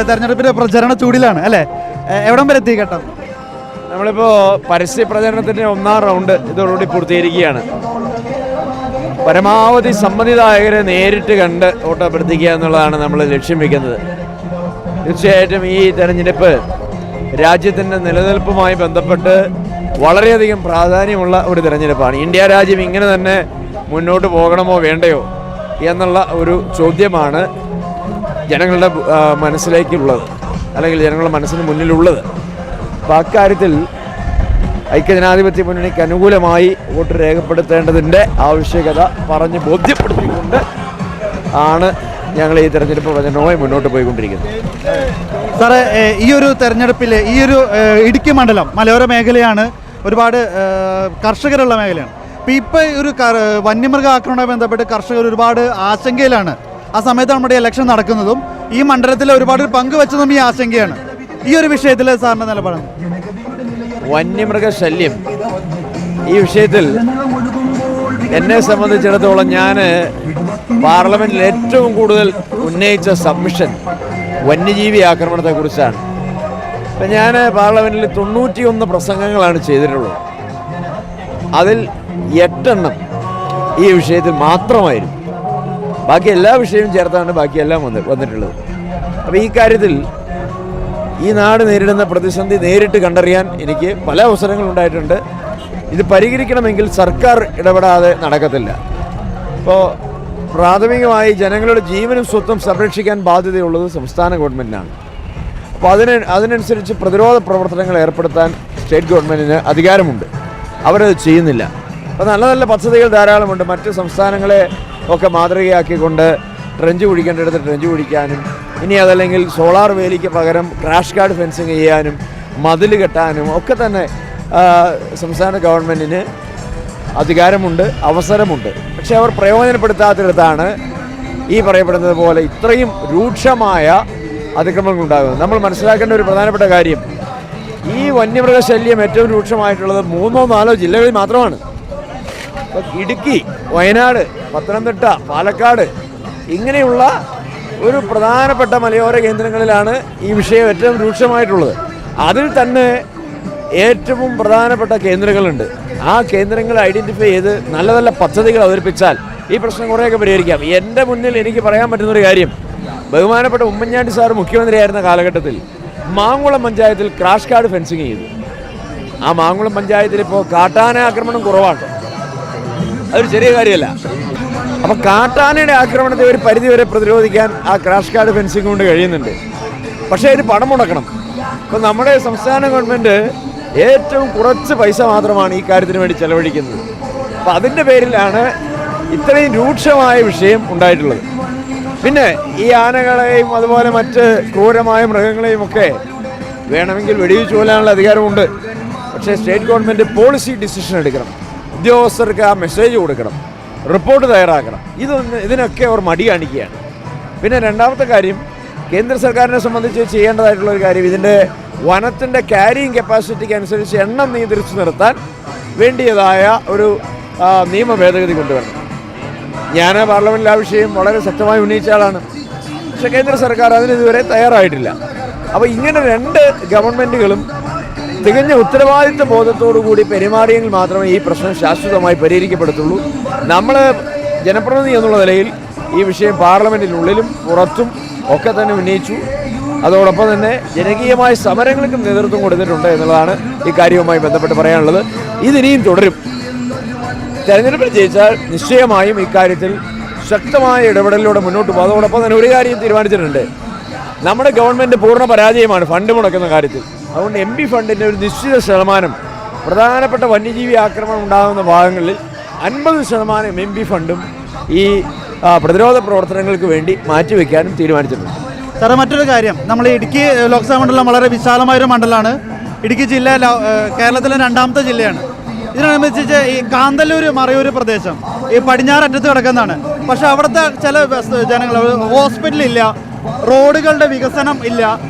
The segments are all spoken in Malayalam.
തെരഞ്ഞെടുപ്പിന്റെ പ്രചരണ ചൂടിലാണ് അല്ലേ? എവിടം വരെ എത്തി ഘട്ടം? നമ്മളിപ്പോൾ പരസ്യ പ്രചരണത്തിൻ്റെ 1ാം റൗണ്ട് ഇതോടുകൂടി പൂർത്തീകരിക്കുകയാണ്. പരമാവധി സമ്മതിദായകരെ നേരിട്ട് കണ്ട് വോട്ട് അഭ്യർത്ഥിക്കുക എന്നുള്ളതാണ് നമ്മൾ ലക്ഷ്യം വയ്ക്കുന്നത്. തീർച്ചയായിട്ടും ഈ തെരഞ്ഞെടുപ്പ് രാജ്യത്തിൻ്റെ നിലനിൽപ്പുമായി ബന്ധപ്പെട്ട് വളരെയധികം പ്രാധാന്യമുള്ള ഒരു തെരഞ്ഞെടുപ്പാണ്. ഇന്ത്യ രാജ്യം ഇങ്ങനെ തന്നെ മുന്നോട്ട് പോകണമോ വേണ്ടയോ എന്നുള്ള ഒരു ചോദ്യമാണ് ജനങ്ങളുടെ മനസ്സിലേക്കുള്ളത്, അല്ലെങ്കിൽ ജനങ്ങളുടെ മനസ്സിന് മുന്നിലുള്ളത്. അപ്പോൾ അക്കാര്യത്തിൽ ഐക്യജനാധിപത്യ മുന്നണിക്ക് അനുകൂലമായി വോട്ട് രേഖപ്പെടുത്തേണ്ടതിൻ്റെ ആവശ്യകത പറഞ്ഞ് ബോധ്യപ്പെടുത്തിക്കൊണ്ട് ആണ് ഞങ്ങൾ ഈ തെരഞ്ഞെടുപ്പ് പ്രചരണവുമായി മുന്നോട്ട് പോയിക്കൊണ്ടിരിക്കുന്നത്. സാറേ, ഈ ഒരു തെരഞ്ഞെടുപ്പിൽ ഈ ഒരു ഇടുക്കി മണ്ഡലം മലയോര മേഖലയാണ്, ഒരുപാട് കർഷകരുള്ള മേഖലയാണ്. ഇപ്പോൾ ഒരു വന്യമൃഗ ആക്രമണവുമായി ബന്ധപ്പെട്ട് കർഷകർ ഒരുപാട് ആശങ്കയിലാണ്. ആ സമയത്ത് നമ്മുടെ ഇലക്ഷൻ നടക്കുന്നതും ഈ മണ്ഡലത്തിൽ ഒരുപാട് പങ്കുവെച്ചതും ഈ ആശങ്കയാണ്. ഈ ഒരു വിഷയത്തിൽ സാറിൻ്റെ നിലപാടാണ്? വന്യമൃഗശല്യം ഈ വിഷയത്തിൽ എന്നെ സംബന്ധിച്ചിടത്തോളം ഞാൻ പാർലമെൻറ്റിൽ ഏറ്റവും കൂടുതൽ ഉന്നയിച്ച സബ്മിഷൻ വന്യജീവി ആക്രമണത്തെക്കുറിച്ചാണ്. അപ്പം ഞാൻ പാർലമെൻറ്റിൽ 91 പ്രസംഗങ്ങളാണ് ചെയ്തിട്ടുള്ളത്. അതിൽ 8 എണ്ണം ഈ വിഷയത്തിൽ മാത്രമായിരുന്നു. ബാക്കി എല്ലാ വിഷയവും ചേർത്താണ് ബാക്കിയെല്ലാം വന്നിട്ടുള്ളത്. അപ്പോൾ ഈ കാര്യത്തിൽ ഈ നാട് നേരിടുന്ന പ്രതിസന്ധി നേരിട്ട് കണ്ടറിയാൻ എനിക്ക് പല അവസരങ്ങളുണ്ടായിട്ടുണ്ട്. ഇത് പരിഹരിക്കണമെങ്കിൽ സർക്കാർ ഇടപെടാതെ നടക്കത്തില്ല. ഇപ്പോൾ പ്രാഥമികമായി ജനങ്ങളുടെ ജീവനും സ്വത്തും സംരക്ഷിക്കാൻ ബാധ്യതയുള്ളത് സംസ്ഥാന ഗവൺമെൻറ്റിനാണ്. അപ്പോൾ അതിനനുസരിച്ച് പ്രതിരോധ പ്രവർത്തനങ്ങൾ ഏർപ്പെടുത്താൻ സ്റ്റേറ്റ് ഗവൺമെൻറ്റിന് അധികാരമുണ്ട്. അവരത് ചെയ്യുന്നില്ല. അപ്പോൾ നല്ല നല്ല പദ്ധതികൾ ധാരാളമുണ്ട്. മറ്റ് സംസ്ഥാനങ്ങളെ ഒക്കെ മാതൃകയാക്കിക്കൊണ്ട് ട്രെഞ്ച് കുഴിക്കേണ്ടടുത്ത് ട്രെഞ്ച് കുഴിക്കാനും, ഇനി അതല്ലെങ്കിൽ സോളാർ വേലിക്ക് പകരം ക്രാഷ് ഗാർഡ് ഫെൻസിങ് ചെയ്യാനും മതിൽ കെട്ടാനും ഒക്കെ തന്നെ സംസ്ഥാന ഗവൺമെൻറ്റിന് അധികാരമുണ്ട്, അവസരമുണ്ട്. പക്ഷെ അവർ പ്രയോജനപ്പെടുത്താത്തിടത്താണ് ഈ പറയപ്പെടുന്നത് പോലെ ഇത്രയും രൂക്ഷമായ അതിക്രമങ്ങൾ ഉണ്ടാകുന്നത്. നമ്മൾ മനസ്സിലാക്കേണ്ട ഒരു പ്രധാനപ്പെട്ട കാര്യം, ഈ വന്യമൃഗശല്യം ഏറ്റവും രൂക്ഷമായിട്ടുള്ളത് 3-4 ജില്ലകളിൽ മാത്രമാണ്. ഇപ്പോൾ ഇടുക്കി, വയനാട്, പത്തനംതിട്ട, പാലക്കാട് ഇങ്ങനെയുള്ള ഒരു പ്രധാനപ്പെട്ട മലയോര കേന്ദ്രങ്ങളിലാണ് ഈ വിഷയം ഏറ്റവും രൂക്ഷമായിട്ടുള്ളത്. അതിൽ തന്നെ ഏറ്റവും പ്രധാനപ്പെട്ട കേന്ദ്രങ്ങളുണ്ട്. ആ കേന്ദ്രങ്ങൾ ഐഡൻറ്റിഫൈ ചെയ്ത് നല്ല നല്ല പദ്ധതികൾ അവതരിപ്പിച്ചാൽ ഈ പ്രശ്നം കുറേയൊക്കെ പരിഹരിക്കാം. എൻ്റെ മുന്നിൽ എനിക്ക് പറയാൻ പറ്റുന്നൊരു കാര്യം, ബഹുമാനപ്പെട്ട ഉമ്മൻചാണ്ടി സാർ മുഖ്യമന്ത്രിയായിരുന്ന കാലഘട്ടത്തിൽ മാങ്കുളം പഞ്ചായത്തിൽ ക്രാഷ് ഗാർഡ് ഫെൻസിങ് ചെയ്തു. ആ മാങ്കുളം പഞ്ചായത്തിൽ ഇപ്പോൾ കാട്ടാന ആക്രമണം കുറവാണ്. അതൊരു ചെറിയ കാര്യമല്ല. അപ്പോൾ കാട്ടാനയുടെ ആക്രമണത്തെ ഒരു പരിധിവരെ പ്രതിരോധിക്കാൻ ആ ക്രാഷ് ഗാർഡ് ഫെൻസിങ് കൊണ്ട് കഴിയുന്നുണ്ട്. പക്ഷേ അതിന് പണം മുടക്കണം. ഇപ്പം നമ്മുടെ സംസ്ഥാന ഗവൺമെൻറ് ഏറ്റവും കുറച്ച് പൈസ മാത്രമാണ് ഈ കാര്യത്തിന് വേണ്ടി ചെലവഴിക്കുന്നത്. അപ്പം അതിൻ്റെ പേരിലാണ് ഇത്രയും രൂക്ഷമായ വിഷയം ഉണ്ടായിട്ടുള്ളത്. പിന്നെ ഈ ആനകളെയും അതുപോലെ മറ്റ് ക്രൂരമായ മൃഗങ്ങളെയും ഒക്കെ വേണമെങ്കിൽ വെടിവെച്ച് കൊല്ലാനുള്ള അധികാരമുണ്ട്. പക്ഷേ സ്റ്റേറ്റ് ഗവൺമെൻറ് പോളിസി ഡിസിഷൻ എടുക്കണം, ഉദ്യോഗസ്ഥർക്ക് ആ മെസ്സേജ് കൊടുക്കണം, റിപ്പോർട്ട് തയ്യാറാക്കണം. ഇതിനൊക്കെ അവർ മടി കാണിക്കുകയാണ്. പിന്നെ രണ്ടാമത്തെ കാര്യം, കേന്ദ്ര സർക്കാരിനെ സംബന്ധിച്ച് ചെയ്യേണ്ടതായിട്ടുള്ളൊരു കാര്യം, ഇതിൻ്റെ വനത്തിൻ്റെ ക്യാരിയിങ് കപ്പാസിറ്റിക്ക് അനുസരിച്ച് എണ്ണം നിയന്ത്രിച്ച് നിർത്താൻ വേണ്ടിയതായ ഒരു നിയമ ഭേദഗതി കൊണ്ടുവരണം. ഞാൻ പാർലമെൻറ്റിൽ ആ വിഷയം വളരെ ശക്തമായി ഉന്നയിച്ച ആളാണ്. പക്ഷേ കേന്ദ്ര സർക്കാർ അതിന് ഇതുവരെ തയ്യാറായിട്ടില്ല. അപ്പോൾ ഇങ്ങനെ 2 ഗവൺമെൻറ്റുകളും തികഞ്ഞ ഉത്തരവാദിത്വ ബോധത്തോടു കൂടി പെരുമാറിയെങ്കിൽ മാത്രമേ ഈ പ്രശ്നം ശാശ്വതമായി പരിഹരിക്കപ്പെടത്തുള്ളൂ. നമ്മൾ ജനപ്രതിനിധി എന്നുള്ള നിലയിൽ ഈ വിഷയം പാർലമെൻറ്റിനുള്ളിലും പുറത്തും ഒക്കെ തന്നെ ഉന്നയിച്ചു. അതോടൊപ്പം തന്നെ ജനകീയമായ സമരങ്ങൾക്കും നേതൃത്വം കൊടുത്തിട്ടുണ്ട് എന്നുള്ളതാണ് ഈ കാര്യവുമായി ബന്ധപ്പെട്ട് പറയാനുള്ളത്. ഇതിനിയും തുടരും. തെരഞ്ഞെടുപ്പിൽ ജയിച്ചാൽ നിശ്ചയമായും ഇക്കാര്യത്തിൽ ശക്തമായ ഇടപെടലിലൂടെ മുന്നോട്ട് പോകും. അതോടൊപ്പം തന്നെ ഒരു കാര്യം തീരുമാനിച്ചിട്ടുണ്ട്, നമ്മുടെ ഗവൺമെൻറ് പൂർണ്ണ പരാജയമാണ് ഫണ്ട് മുടക്കുന്ന കാര്യത്തിൽ. അതുകൊണ്ട് MP ഫണ്ടിൻ്റെ ഒരു നിശ്ചിത ശതമാനം പ്രധാനപ്പെട്ട വന്യജീവി ആക്രമണം ഉണ്ടാകുന്ന ഭാഗങ്ങളിൽ 50% MP ഫണ്ടും ഈ പ്രതിരോധ പ്രവർത്തനങ്ങൾക്ക് വേണ്ടി മാറ്റിവെക്കാനും തീരുമാനിച്ചിട്ടുണ്ട്. സാറേ, മറ്റൊരു കാര്യം, നമ്മൾ ഇടുക്കി ലോക്സഭാ മണ്ഡലം വളരെ വിശാലമായൊരു മണ്ഡലമാണ്. ഇടുക്കി ജില്ല കേരളത്തിലെ 2ാമത്തെ ജില്ലയാണ്. ഇതിനനുസരിച്ച് ഈ കാന്തല്ലൂർ, മറയൂർ പ്രദേശം ഈ പടിഞ്ഞാററ്റത്ത് കിടക്കുന്നതാണ്. പക്ഷെ അവിടുത്തെ ചില ജനങ്ങൾ ഹോസ്പിറ്റലില്ല, റോഡുകളുടെ വികസനം ഇല്ല.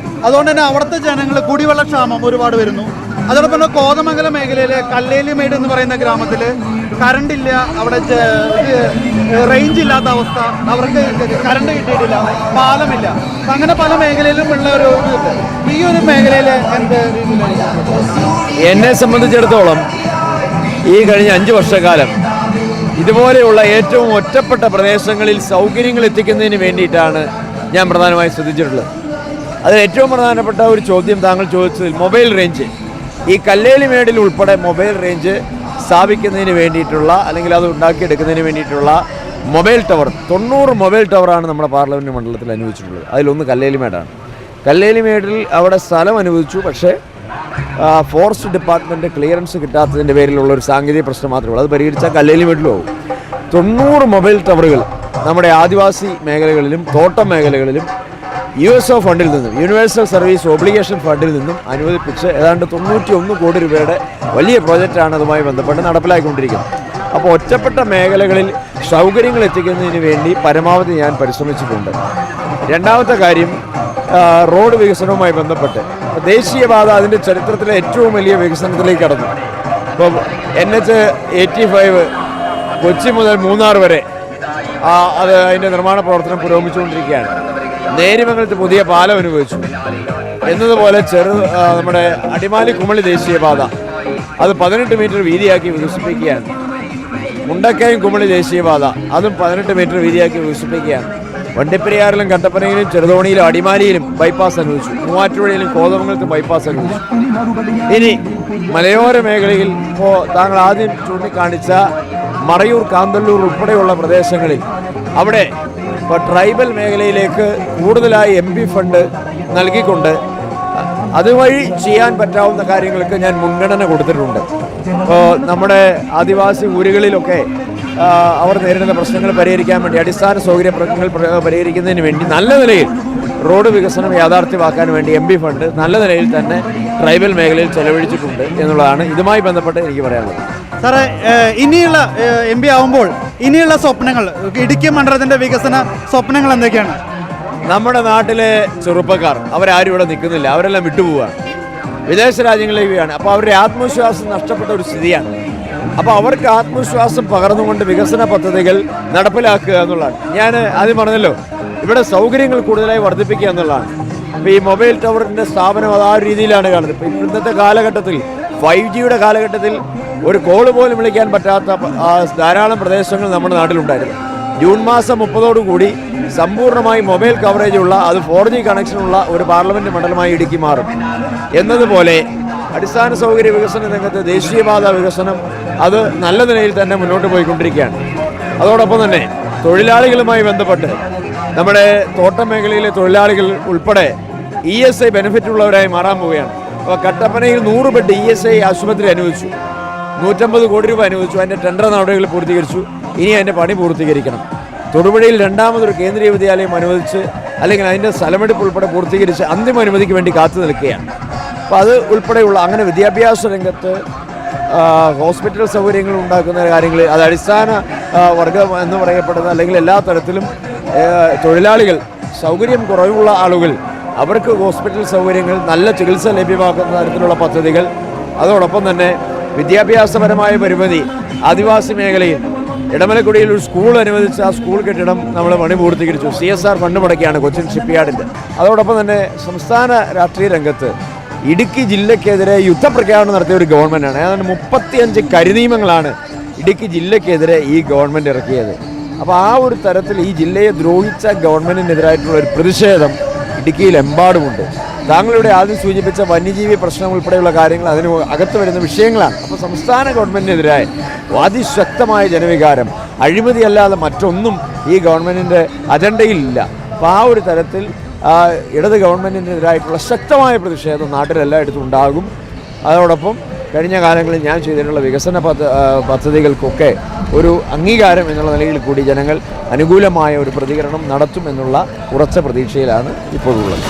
അതുകൊണ്ട് തന്നെ അവിടുത്തെ ജനങ്ങൾ കുടിവെള്ളക്ഷാമം ഒരുപാട് വരുന്നു. അതോടൊപ്പം തന്നെ കോതമംഗലം മേഖലയിലെ കല്ലേലിമേട് എന്ന് പറയുന്ന ഗ്രാമത്തിൽ കറണ്ട് ഇല്ല, അവിടെ റേഞ്ച് ഇല്ലാത്ത അവസ്ഥ, അവർക്ക് കറണ്ട് കിട്ടിയിട്ടില്ല, പാലമില്ല. അപ്പം അങ്ങനെ പല മേഖലയിലും ഉള്ള ഒരു ഇത്. ഈ ഒരു മേഖലയിൽ എന്ത് രീതിയിലാണ്? എന്നെ സംബന്ധിച്ചിടത്തോളം ഈ കഴിഞ്ഞ 5 വർഷക്കാലം ഇതുപോലെയുള്ള ഏറ്റവും ഒറ്റപ്പെട്ട പ്രദേശങ്ങളിൽ സൗകര്യങ്ങൾ എത്തിക്കുന്നതിന് വേണ്ടിയിട്ടാണ് ഞാൻ പ്രധാനമായും ശ്രദ്ധിച്ചിട്ടുള്ളത്. അതിൽ ഏറ്റവും പ്രധാനപ്പെട്ട ഒരു ചോദ്യം താങ്കൾ ചോദിച്ചതിൽ മൊബൈൽ റേഞ്ച്, ഈ കല്ലേലിമേടിൽ ഉൾപ്പെടെ മൊബൈൽ റേഞ്ച് സ്ഥാപിക്കുന്നതിന് വേണ്ടിയിട്ടുള്ള അല്ലെങ്കിൽ അത് ഉണ്ടാക്കിയെടുക്കുന്നതിന് വേണ്ടിയിട്ടുള്ള മൊബൈൽ ടവർ 90 മൊബൈൽ ടവറാണ് നമ്മുടെ പാർലമെൻറ്റ് മണ്ഡലത്തിൽ അനുവദിച്ചിട്ടുള്ളത്. അതിലൊന്ന് കല്ലേലിമേടാണ്. കല്ലേലിമേടിൽ അവിടെ സ്ഥലം അനുവദിച്ചു, പക്ഷേ ഫോറസ്റ്റ് ഡിപ്പാർട്ട്മെൻറ്റ് ക്ലിയറൻസ് കിട്ടാത്തതിൻ്റെ പേരിലുള്ള ഒരു സാങ്കേതിക പ്രശ്നം മാത്രമേ ഉള്ളൂ. അത് പരിഹരിച്ചാൽ കല്ലേലിമേടിലും ആവും. 90 മൊബൈൽ ടവറുകൾ നമ്മുടെ ആദിവാസി മേഖലകളിലും തോട്ടം മേഖലകളിലും USO ഫണ്ടിൽ നിന്നും, യൂണിവേഴ്സൽ സർവീസ് ഒബ്ലിഗേഷൻ ഫണ്ടിൽ നിന്നും അനുവദിപ്പിച്ച് ഏതാണ്ട് 91 കോടി രൂപയുടെ വലിയ പ്രോജക്റ്റാണ് അതുമായി ബന്ധപ്പെട്ട് നടപ്പിലാക്കിക്കൊണ്ടിരിക്കുന്നത്. അപ്പോൾ ഒറ്റപ്പെട്ട മേഖലകളിൽ സൗകര്യങ്ങൾ എത്തിക്കുന്നതിന് വേണ്ടി പരമാവധി ഞാൻ പരിശ്രമിച്ചിട്ടുണ്ട്. രണ്ടാമത്തെ കാര്യം, റോഡ് വികസനവുമായി ബന്ധപ്പെട്ട് ദേശീയപാത അതിൻ്റെ ചരിത്രത്തിലെ ഏറ്റവും വലിയ വികസനത്തിലേക്ക് കടന്നു. ഇപ്പോൾ NH85 കൊച്ചി മുതൽ മൂന്നാർ വരെ അത് അതിൻ്റെ നിർമ്മാണ പ്രവർത്തനം പുരോഗമിച്ചുകൊണ്ടിരിക്കുകയാണ്. നേരിമംഗലത്ത് പുതിയ പാലം അനുവദിച്ചു എന്നതുപോലെ നമ്മുടെ അടിമാലി കുമളി ദേശീയപാത അത് 18 മീറ്റർ വീതിയാക്കി വികസിപ്പിക്കുകയാണ്. മുണ്ടക്കയം കുമളി ദേശീയപാത അതും 18 മീറ്റർ വീതിയാക്കി വികസിപ്പിക്കുകയാണ്. വണ്ടിപ്പെരിയാറിലും കട്ടപ്പനയിലും ചെറുതോണിയിലും അടിമാലിയിലും ബൈപ്പാസ് അനുവദിച്ചു. മൂവാറ്റുപുഴയിലും കോതമംഗലത്തും ബൈപ്പാസ് അനുവദിച്ചു. ഇനി മലയോര മേഖലയിൽ ഇപ്പോൾ താങ്കൾ ആദ്യം ചൂണ്ടിക്കാണിച്ച മറയൂർ, കാന്തല്ലൂർ ഉൾപ്പെടെയുള്ള പ്രദേശങ്ങളിൽ അവിടെ ഇപ്പോൾ ട്രൈബൽ മേഖലയിലേക്ക് കൂടുതലായി MP ഫണ്ട് നൽകിക്കൊണ്ട് അതുവഴി ചെയ്യാൻ പറ്റാവുന്ന കാര്യങ്ങൾക്ക് ഞാൻ മുൻഗണന കൊടുത്തിട്ടുണ്ട്. ഇപ്പോൾ നമ്മുടെ ആദിവാസി ഊരുകളിലൊക്കെ അവർ നേരിടുന്ന പ്രശ്നങ്ങൾ പരിഹരിക്കാൻ വേണ്ടി, അടിസ്ഥാന സൗകര്യ പ്രശ്നങ്ങൾ പരിഹരിക്കുന്നതിന് വേണ്ടി നല്ല നിലയിൽ റോഡ് വികസനം യാഥാർത്ഥ്യമാക്കാൻ വേണ്ടി MP ഫണ്ട് നല്ല നിലയിൽ തന്നെ ട്രൈബൽ മേഖലയിൽ ചെലവഴിച്ചിട്ടുണ്ട് എന്നുള്ളതാണ് ഇതുമായി ബന്ധപ്പെട്ട് എനിക്ക് പറയാനുള്ളത്. സാറേ, ഇനിയുള്ള MP ആവുമ്പോൾ ഇനിയുള്ള സ്വപ്നങ്ങൾ, ഇടുക്കി മണ്ഡലത്തിൻ്റെ വികസന സ്വപ്നങ്ങൾ എന്തൊക്കെയാണ്? നമ്മുടെ നാട്ടിലെ ചെറുപ്പക്കാർ അവരാരും ഇവിടെ നിൽക്കുന്നില്ല, അവരെല്ലാം വിട്ടുപോവുകയാണ്, വിദേശ രാജ്യങ്ങളിലേക്കാണ്. അപ്പോൾ അവരുടെ ആത്മവിശ്വാസം നഷ്ടപ്പെട്ട ഒരു സ്ഥിതിയാണ്. അപ്പോൾ അവർക്ക് ആത്മവിശ്വാസം പകർന്നുകൊണ്ട് വികസന പദ്ധതികൾ നടപ്പിലാക്കുക എന്നുള്ളതാണ്. ഞാൻ ആദ്യം പറഞ്ഞല്ലോ, ഇവിടെ സൗകര്യങ്ങൾ കൂടുതലായി വർദ്ധിപ്പിക്കുക എന്നുള്ളതാണ്. അപ്പോൾ ഈ മൊബൈൽ ടവറിൻ്റെ സ്ഥാപനം അത് ആ രീതിയിലാണ് കാണുന്നത്. ഇപ്പോൾ ഇന്നത്തെ കാലഘട്ടത്തിൽ 5Gയുടെ കാലഘട്ടത്തിൽ ഒരു കോള് പോലും വിളിക്കാൻ പറ്റാത്ത ധാരാളം പ്രദേശങ്ങൾ നമ്മുടെ നാട്ടിലുണ്ടായിരുന്നു. ജൂൺ മാസം 30 സമ്പൂർണ്ണമായി മൊബൈൽ കവറേജുള്ള, അത് 4G കണക്ഷനുള്ള ഒരു പാർലമെൻറ്റ് മണ്ഡലമായി ഇടുക്കി മാറും. എന്നതുപോലെ അടിസ്ഥാന സൗകര്യ വികസന രംഗത്ത് ദേശീയപാത വികസനം അത് നല്ല നിലയിൽ തന്നെ മുന്നോട്ട് പോയിക്കൊണ്ടിരിക്കുകയാണ്. അതോടൊപ്പം തന്നെ തൊഴിലാളികളുമായി ബന്ധപ്പെട്ട് നമ്മുടെ തോട്ടം മേഖലയിലെ തൊഴിലാളികൾ ഉൾപ്പെടെ ESI ബെനിഫിറ്റ് ഉള്ളവരായി മാറാൻ പോവുകയാണ്. അപ്പോൾ കട്ടപ്പനയിൽ 100 ബെഡ് ESI ആശുപത്രി അനുവദിച്ചു, 150 കോടി രൂപ അനുവദിച്ചു. അതിൻ്റെ ടെൻഡർ നടപടികൾ പൂർത്തീകരിച്ചു. ഇനി അതിൻ്റെ പണി പൂർത്തീകരിക്കണം. തൊടുപുഴയിൽ രണ്ടാമതൊരു കേന്ദ്രീയ വിദ്യാലയം അനുവദിച്ച്, അല്ലെങ്കിൽ അതിൻ്റെ സ്ഥലമെടുപ്പ് ഉൾപ്പെടെ പൂർത്തീകരിച്ച് അന്തിമ അനുമതിക്ക് വേണ്ടി കാത്തു നിൽക്കുകയാണ്. അപ്പോൾ അത് ഉൾപ്പെടെയുള്ള അങ്ങനെ വിദ്യാഭ്യാസ രംഗത്ത് ഹോസ്പിറ്റൽ സൗകര്യങ്ങൾ ഉണ്ടാക്കുന്ന കാര്യങ്ങൾ, അത് അടിസ്ഥാന വർഗം എന്ന് പറയപ്പെടുന്ന, അല്ലെങ്കിൽ എല്ലാ തരത്തിലും തൊഴിലാളികൾ, സൗകര്യം കുറവുള്ള ആളുകൾ, അവർക്ക് ഹോസ്പിറ്റൽ സൗകര്യങ്ങൾ, നല്ല ചികിത്സ ലഭ്യമാക്കുന്ന തരത്തിലുള്ള പദ്ധതികൾ. അതോടൊപ്പം തന്നെ വിദ്യാഭ്യാസപരമായ പരിമിതി, ആദിവാസി മേഖലയിൽ ഇടമലക്കുടിയിൽ ഒരു സ്കൂൾ അനുവദിച്ച് ആ സ്കൂൾ കെട്ടിടം നമ്മൾ പണി പൂർത്തീകരിച്ചു. CSR ഫണ്ട് മുടക്കിയാണ് കൊച്ചിൻ ഷിപ്പ്യാർഡിൻ്റെ. അതോടൊപ്പം തന്നെ സംസ്ഥാന രാഷ്ട്രീയ രംഗത്ത് ഇടുക്കി ജില്ലയ്ക്കെതിരെ യുദ്ധപ്രഖ്യാപനം നടത്തിയ ഒരു ഗവൺമെൻറ്റാണ്. ഏതാണ്ട് 35 കരിനിയമങ്ങളാണ് ഇടുക്കി ജില്ലയ്ക്കെതിരെ ഈ ഗവൺമെൻറ് ഇറക്കിയത്. അപ്പോൾ ആ ഒരു തരത്തിൽ ഈ ജില്ലയെ ദ്രോഹിച്ച ഗവൺമെൻറ്റിനെതിരായിട്ടുള്ള ഒരു പ്രതിഷേധം ഇടുക്കിയിലെമ്പാടുമുണ്ട്. താങ്കളിവിടെ ആദ്യം സൂചിപ്പിച്ച വന്യജീവി പ്രശ്നം ഉൾപ്പെടെയുള്ള കാര്യങ്ങൾ അതിന് അകത്ത് വരുന്ന വിഷയങ്ങളാണ്. അപ്പോൾ സംസ്ഥാന ഗവൺമെൻറ്റിനെതിരായ അതിശക്തമായ ജനവികാരം, അഴിമതിയല്ലാതെ മറ്റൊന്നും ഈ ഗവൺമെൻറ്റിൻ്റെ അജണ്ടയിലില്ല. അപ്പോൾ ആ ഒരു തരത്തിൽ ഇടത് ഗവൺമെൻറ്റിനെതിരായിട്ടുള്ള ശക്തമായ പ്രതിഷേധം നാട്ടിലെല്ലായിടത്തും ഉണ്ടാകും. അതോടൊപ്പം കഴിഞ്ഞ കാലങ്ങളിൽ ഞാൻ ചെയ്തിട്ടുള്ള വികസന പദ്ധതികൾക്കൊക്കെ ഒരു അംഗീകാരം എന്നുള്ള നിലയിൽ കൂടി ജനങ്ങൾ അനുകൂലമായ ഒരു പ്രതികരണം നടത്തുമെന്നുള്ള ഉറച്ച പ്രതീക്ഷയിലാണ് ഇപ്പോഴുള്ളത്.